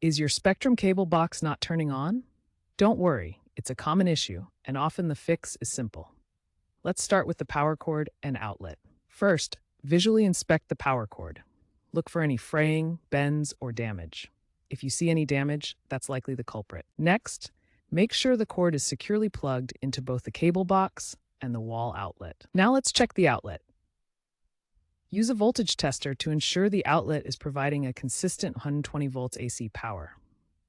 Is your Spectrum cable box not turning on? Don't worry, it's a common issue, and often the fix is simple. Let's start with the power cord and outlet. First, visually inspect the power cord. Look for any fraying, bends, or damage. If you see any damage, that's likely the culprit. Next, make sure the cord is securely plugged into both the cable box and the wall outlet. Now let's check the outlet. Use a voltage tester to ensure the outlet is providing a consistent 120 volts AC power.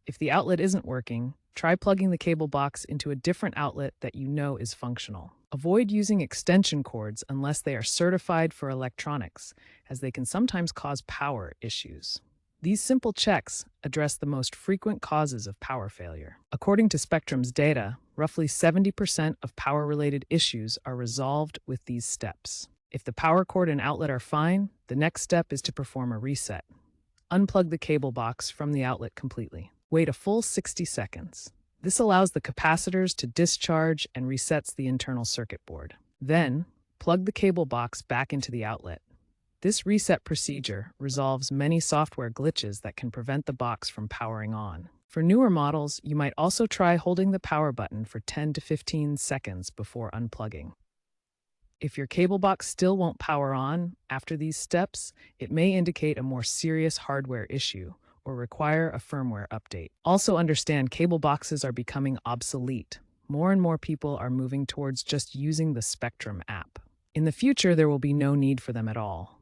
If the outlet isn't working, try plugging the cable box into a different outlet that you know is functional. Avoid using extension cords unless they are certified for electronics, as they can sometimes cause power issues. These simple checks address the most frequent causes of power failure. According to Spectrum's data, roughly 70% of power-related issues are resolved with these steps. If the power cord and outlet are fine, the next step is to perform a reset. Unplug the cable box from the outlet completely. Wait a full 60 seconds. This allows the capacitors to discharge and resets the internal circuit board. Then, plug the cable box back into the outlet. This reset procedure resolves many software glitches that can prevent the box from powering on. For newer models, you might also try holding the power button for 10 to 15 seconds before unplugging. If your cable box still won't power on after these steps, it may indicate a more serious hardware issue or require a firmware update. Also understand cable boxes are becoming obsolete. More and more people are moving towards just using the Spectrum app. In the future, there will be no need for them at all.